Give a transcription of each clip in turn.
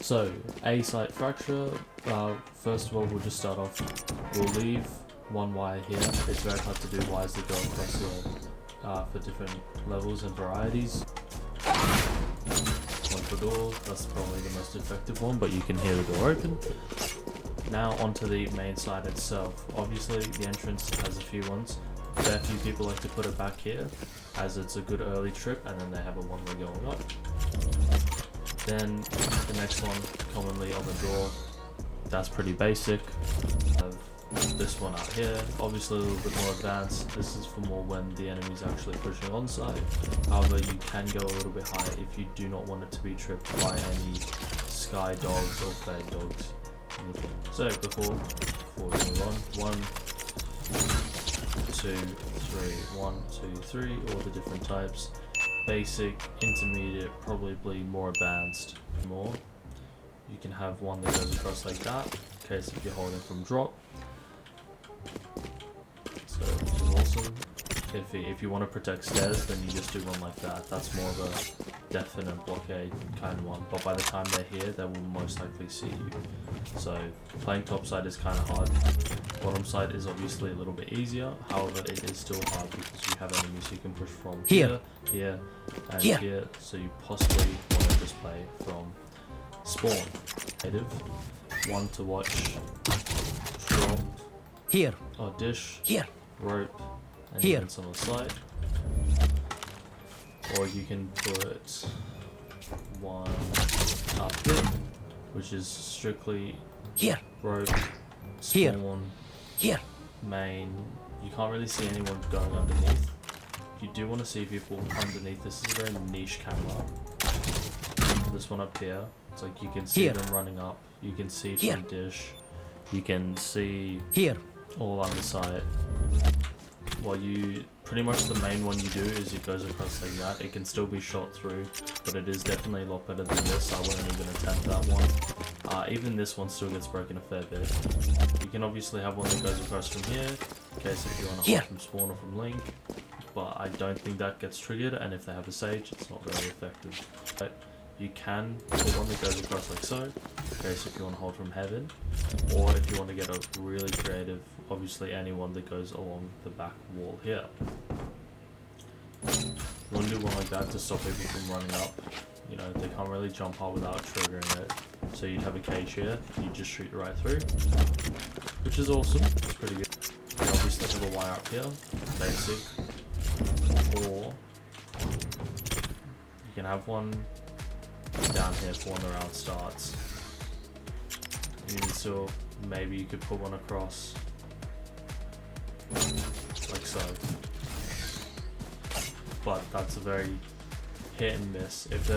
So, A site fracture, first of all we'll just start off, we'll leave one wire here. It's very hard to do wires that go across here for different levels and varieties. One for door, that's probably the most effective one, but you can hear the door open. Now onto the main side itself. Obviously the entrance has a few ones. Fair few people like to put it back here as it's a good early trip, and then they have a one-way going up. Then the next one, commonly on the door, that's pretty basic. Have this one out here, obviously a little bit more advanced. This is for more when the enemy's actually pushing on site. However, you can go a little bit higher if you do not want it to be tripped by any sky dogs or flag dogs. So before we move on, 1, 2, 3, 1, 2, 3, all the different types. Basic, intermediate, probably more advanced, more. You can have one that goes across like that, in case if you're holding from drop. So, which is awesome. If you want to protect stairs, then you just do one like that. That's more of a definite blockade kind of one. But by the time they're here, they will most likely see you. So playing top side is kind of hard. Bottom side is obviously a little bit easier. However, it is still hard because you have enemies you can push from here, and here. So you possibly want to just play from spawn. Native. One to watch. Drop. Here. Or dish. Here. Rope. And Here. even on the side. Or you can put one up here, which is strictly here. Rope, Here. spawn, Here. main. You can't really see anyone going underneath. You do want to see people underneath. This is a very niche camera. This one up here, it's like you can see here. them running up. You can see Here. from dish. You can see Here. all on the side. Well, pretty much the main one you do is it goes across like that. It can still be shot through, but it is definitely a lot better than this. I wouldn't even attempt that one. Even this one still gets broken a fair bit. You can obviously have one that goes across from here, in case if you want to hold from spawn or from link, but I don't think that gets triggered, and if they have a sage, it's not very effective. But you can put one that goes across like so, in case if you want to hold from heaven, or if you want to get a really creative, obviously anyone that goes along the back wall here. You want to do one like that to stop people from running up. You know, they can't really jump up without triggering it. So you'd have a cage here, you just shoot right through, which is awesome. It's pretty good. You obviously have a wire up here, basic, or you can have one down here for when the round starts. You can still, maybe you could put one across like so, but that's a very hit and miss. If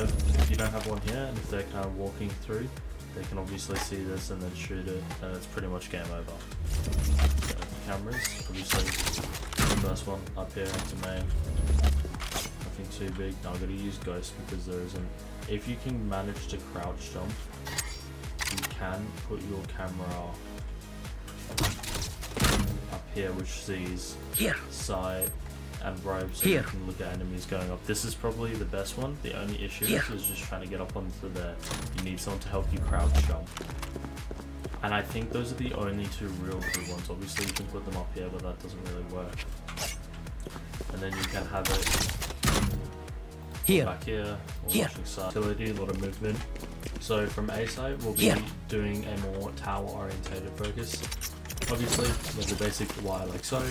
you don't have one here, and if they're kind of walking through, they can obviously see this and then shoot it, and it's pretty much game over. So cameras, obviously the first one up here to main, nothing too big. Now I'm going to use ghost because there isn't. If you can manage to crouch jump, you can put your camera up here, which sees side and rope, so you can look at enemies going up. This is probably the best one. The only issue is just trying to get up onto there. You need someone to help you crouch jump. And I think those are the only two real good ones. Obviously you can put them up here, but that doesn't really work. And then you can have it back here, or watching side. Utility, a lot of movement. So from A side, we'll be doing a more tower orientated focus. Obviously, with the basic wire like so.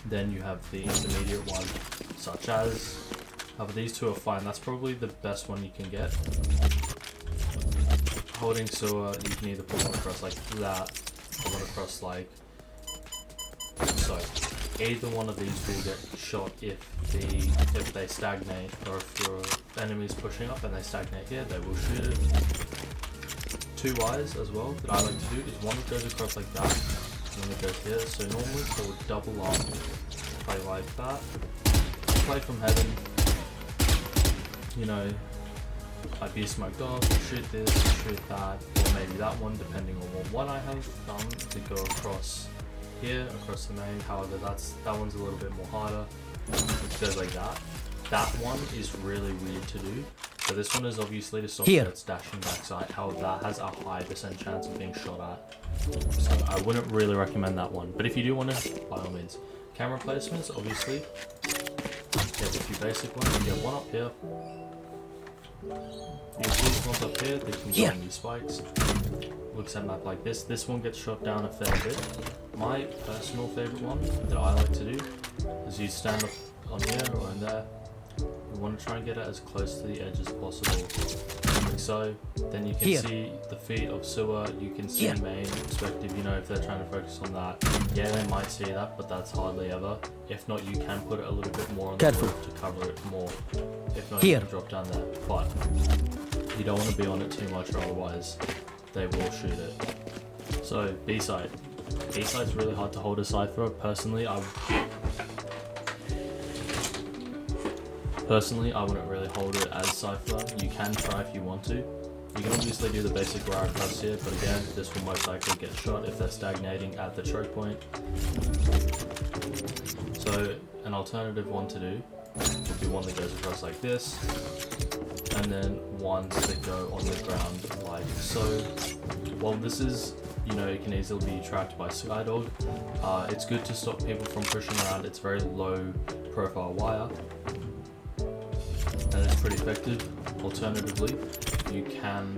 Then you have the intermediate one, such as. However, these two are fine. That's probably the best one you can get. Holding sewer, you can either put one across like that, or one across like so. Either one of these will get shot if they stagnate, or if your enemy's pushing up and they stagnate here, they will shoot it. Two wires as well that I like to do is one that goes across like that, and one that goes here. So normally they would double up, play like that, play from heaven. You know, I'd be smoked off, shoot this, shoot that, or maybe that one, depending on what I have done to go across here, across the main. However, that one's a little bit more harder, which goes like that. That one is really weird to do. So this one is obviously to stop jets dashing backside. However, that has a high percent chance of being shot at. So I wouldn't really recommend that one. But if you do want to, by all means. Camera placements, obviously. There's a few basic ones. You get one up here. You have these ones up here. They can go on these spikes. Looks at a map like this. This one gets shot down a fair bit. My personal favorite one that I like to do is you stand up on here or in there. You want to try and get it as close to the edge as possible, like so. Then you can see the feet of sewer, you can see main perspective, you know, if they're trying to focus on that. Yeah, they might see that, but that's hardly ever. If not, you can put it a little bit more on the roof to cover it more. If not, you can drop down there. But you don't want to be on it too much, or otherwise they will shoot it. So, B-side. B-side's really hard to hold a Cypher. Personally, I wouldn't really hold it as Cypher. You can try if you want to. You can obviously do the basic wire cuts here, but again, this will most likely get shot if they're stagnating at the choke point. So an alternative one to do would be one that goes across like this, and then ones that go on the ground like so. Well, this is, you know, it can easily be tracked by Skydog. It's good to stop people from pushing around. It's very low profile wire. And it's pretty effective. Alternatively, you can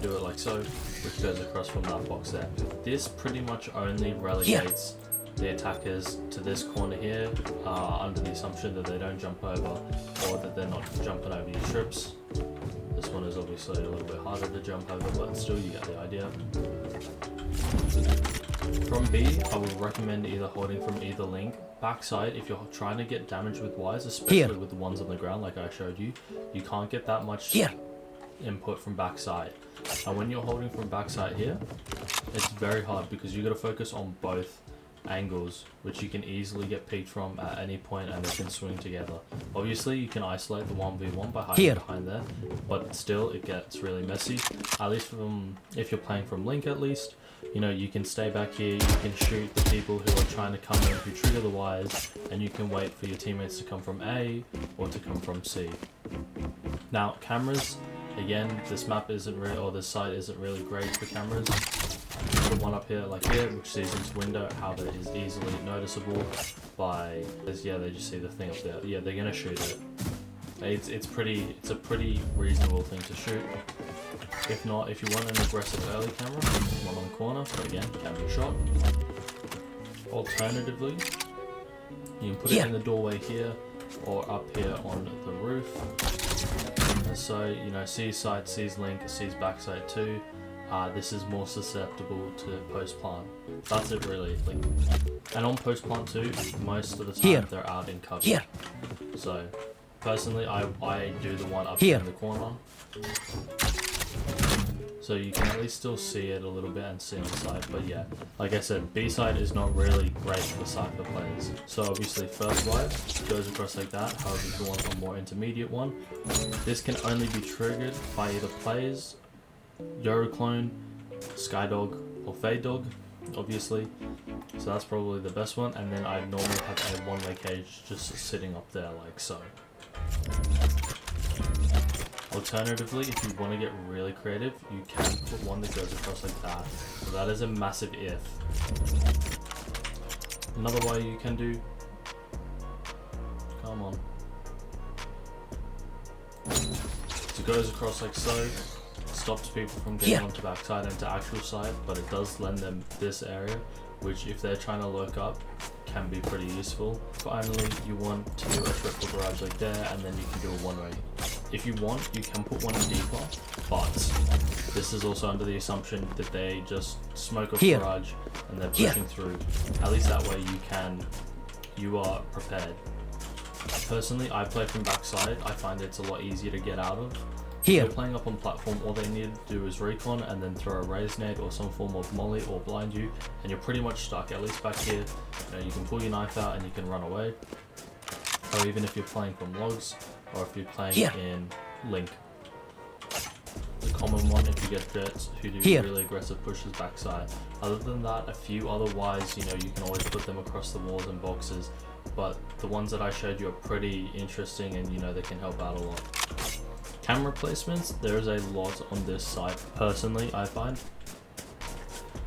do it like so, which goes across from that box there. This pretty much only relegates the attackers to this corner here, under the assumption that they don't jump over, or that they're not jumping over your strips. This one is obviously a little bit harder to jump over, but still you get the idea. From B, I would recommend either holding from either link. Backside, if you're trying to get damage with wires, especially with the ones on the ground like I showed you, you can't get that much input from backside. And when you're holding from backside here, it's very hard because you got to focus on both angles, which you can easily get peeked from at any point and they can swing together. Obviously, you can isolate the 1v1 by hiding behind there, but still it gets really messy. At least from, if you're playing from link at least, you know, you can stay back here, you can shoot the people who are trying to come in, who trigger the wires, and you can wait for your teammates to come from A or to come from C. Now, cameras, again, this map isn't really, or this site isn't really great for cameras. The one up here, like here, which sees into window, however, is easily noticeable by, yeah, they just see the thing up there. Yeah, they're gonna shoot it. It's a pretty reasonable thing to shoot. If not, if you want an aggressive early camera, one on the corner, but again, can be shot. Alternatively, you can put it in the doorway here, or up here on the roof. And so, you know, sees side, sees link, sees backside too. This is more susceptible to post plant. That's it really. Like, and on post plant too, most of the time they're out in cover. So personally, I do the one up here in the corner. So you can at least still see it a little bit and see on the side, but yeah, like I said, B side is not really great for Cypher players. So obviously first right goes across like that, however if you want a more intermediate one, this can only be triggered by either players, Euroclone, Skydog, or Fade Dog, obviously. So that's probably the best one, and then I normally have a one-way cage just sitting up there like so. Alternatively, if you want to get really creative, you can put one that goes across like that. So that is a massive if. Another way you can do, come on. So it goes across like so, stops people from getting onto backside into actual side, but it does lend them this area, which if they're trying to lurk up, can be pretty useful. Finally, you want to do a triple garage like there, and then you can do a one-way. If you want, you can put one deeper, but this is also under the assumption that they just smoke off garage and they're pushing through. At least that way you are prepared. Personally, I play from backside. I find it's a lot easier to get out of. If you're playing up on platform, all they need to do is recon and then throw a raise nade or some form of molly or blind you, and you're pretty much stuck. At least back here, you know, you can pull your knife out and you can run away. Or even if you're playing from logs, or if you're playing in link. The common one if you get jets who do really aggressive pushes backside. Other than that, a few otherwise, you know, you can always put them across the walls and boxes. but the ones that I showed you are pretty interesting, and you know they can help out a lot. Camera placements, there is a lot on this site personally, I find.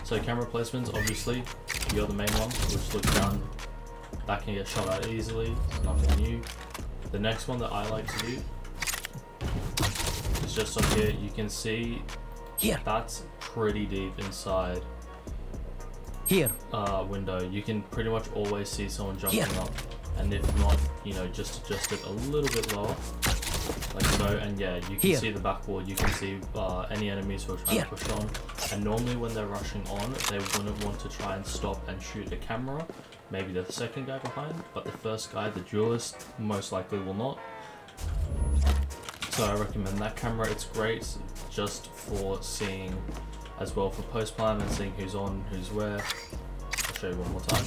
So camera placements, obviously you're the main one, which looks down, that can get shot at easily, it's nothing new. The next one that I like to do is just on here. You can see that's pretty deep inside window. You can pretty much always see someone jumping up, and if not, you know, just adjust it a little bit lower, like so, and yeah, you can see the backboard, you can see any enemies who are trying to push on, and normally when they're rushing on, they wouldn't want to try and stop and shoot the camera, maybe the second guy behind, but the first guy, the duelist, most likely will not. So I recommend that camera. It's great just for seeing, as well for post plan and seeing who's on, who's where. I'll show you one more time.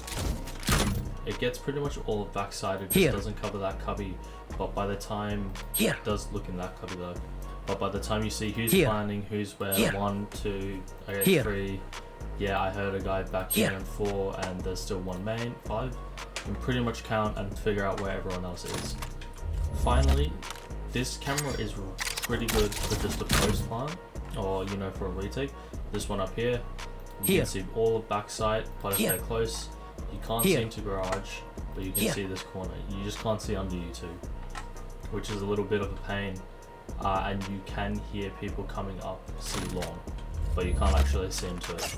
It gets pretty much all backside, it just doesn't cover that cubby, but by the time, it does look in that cubby though, but by the time you see who's planning, who's where, 1, 2, okay, 3, yeah, I heard a guy back here, and 4, and there's still one main, 5, you can pretty much count and figure out where everyone else is. Finally, this camera is pretty good for just a post plan, or you know, for a retake. This one up here, you can see all of backside, but if they're close, you can't see into garage, but you can see this corner. You just can't see under you two, which is a little bit of a pain. And you can hear people coming up C long, but you can't actually see them to it.